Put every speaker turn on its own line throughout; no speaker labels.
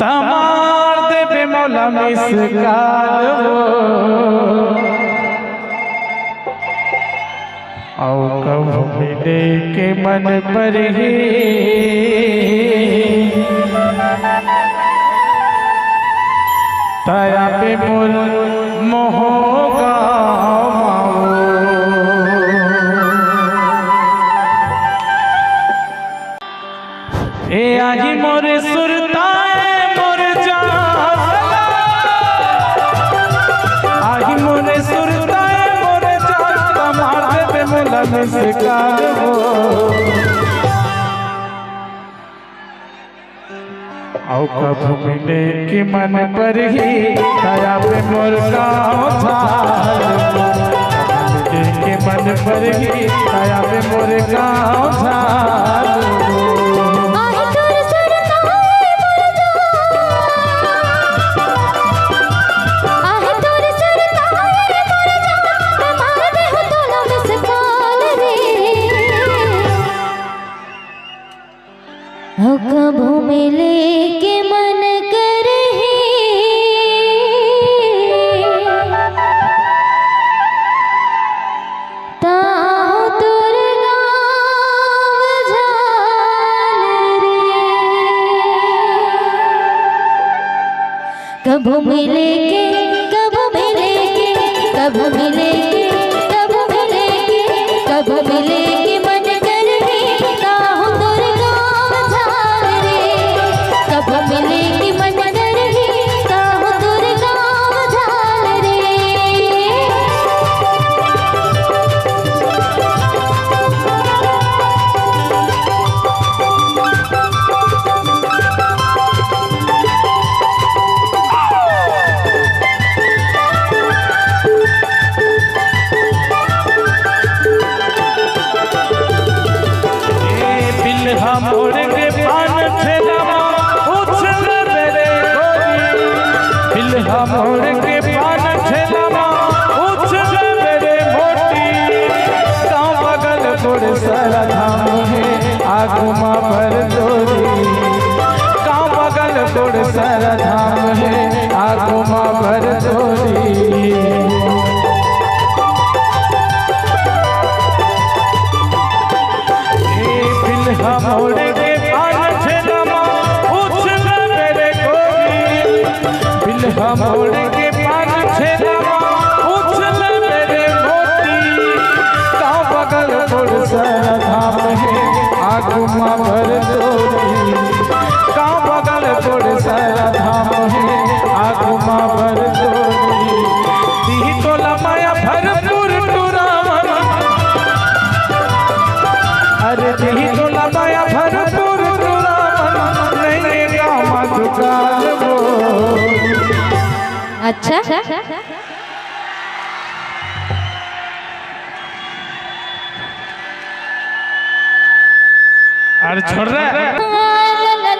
तमार देवे मौला मिसकाल आओ कब मिले के मन पर ही ताया पे मोल मोहोगा ए आही मोरे सुरताए मोर जान आही मोरे सुरताए मोर जान तमार देवे मौला मिसकाल आओ कब मिले कि मन पर ही ताया पे मोर गाँव था मिले कि मन पर ही ताया पे मोर गाँव था
कब मिले के मन कर ही ताऊ तोर गाँव झाल रे कब मिले के कब मिले के कब मिले के कब मिले के कब मिले के मन कर ही ताऊ तोर गाँव झाल रे कब मिले के मन कर ही ताऊ तोर गाँव झाल रे
मोड़ के पान ठेला उछल मेरे गोरी बिल्हा मोड़ के पान ठेला उछल मेरे मोटी गाँव बगल गोड़ सारा धाम है आगुमा भर दोरी गाँव बगल गोड़ सारा धाम है आगुमा भर दोरी मोड़ के पान ठेला उछल मेरे गोरी बिल्हा मोड़ के पान ठेला उछल मेरे मोती गाँव बगल गोड़ सारा धाम है आगुमा भर दोरी गाँव बगल गोड़ सारा धाम है आगुमा भर दोरी ती तोला माया भरपूर टुरावन अरे ती तोला माया भरपूर टुरावन नहीं गाँव मधुकार वो
अच्छा
अरे छोड़ रहा है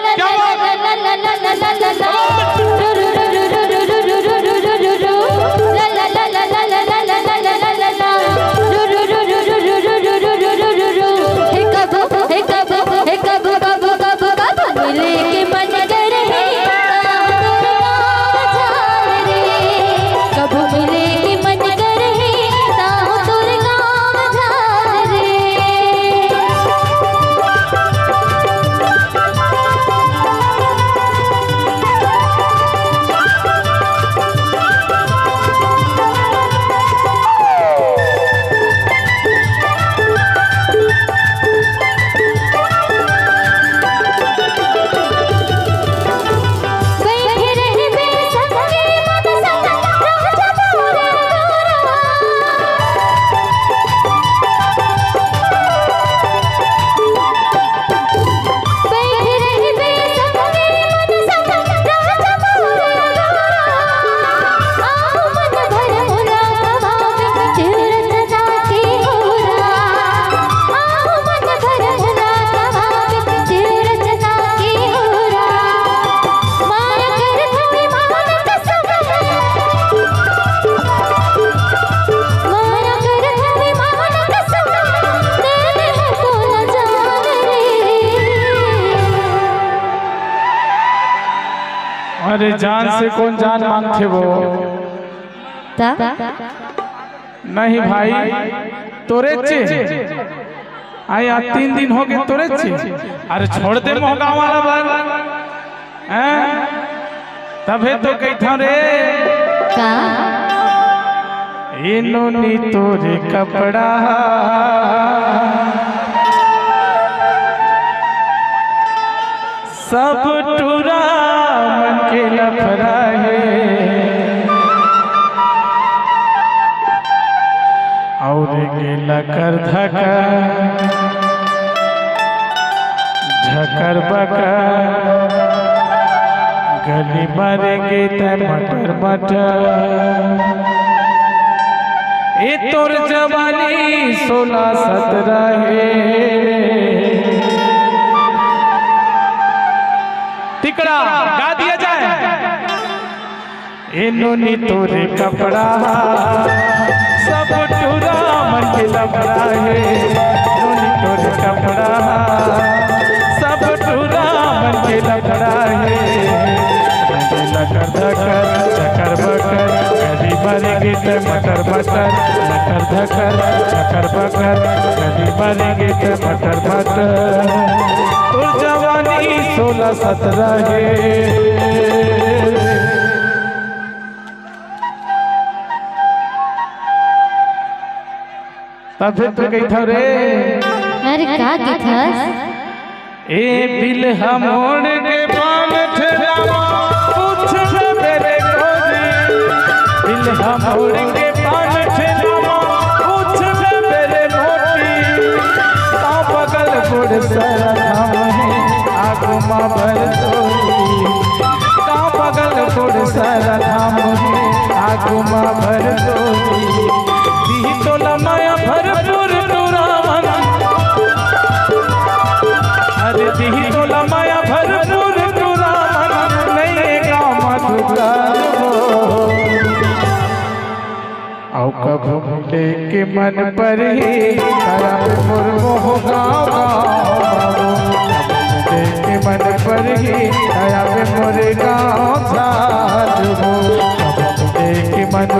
अरे जान से कौन जान मांगते वो?
ता
नहीं भाई, तोरे चे आया 3 दिन हो गए तोरे चे। अरे छोड़ दे मोहगा वाला बार, हैं? तबे तो कहता रे
का
इन्होंने तोरे कपड़ा सब टूरा मन के लफड़ा है, और गेला कर धका झकर बका गली मारेंगे मटर मटर। ए तोर जवानी 16-17 है, तिकड़ा गा दिया जाए। इन्होंने तोरे कपड़ा सब टूरा मन के लफड़ा है, इन्होंने तोरे कपड़ा सब टूरा मन के लफड़ा है। लकर धकर चकर बकर गली मारेंगे तो मटर मटर, लकर धकर चकर बकर गली मारेंगे तो मटर मटर। तो जवानी 16-17 है। तब तो गई था रे,
अरे का की था?
ए बिल हमोड़ के पान ठेलावा पूछ मेरे गोरी, बिल हमोड़ के पान ठेलावा पूछ मेरे मोटी। ता बगल गुड़ सर हम है आगुमा भर तोरी, ता बगल गुड़ सर हम है आगुमा भर तोरी। दी तो लमाया भरपूर टूरावन, अरे दी तो लमाया भरपूर टूरावन, नहीं गाँव मधुकार हो। औ कब मिले के मन पर ही करम मुर्मो गाँव मिले के मन पर ही दया पे मोरे गाँव झाल हो। कब मिले के मन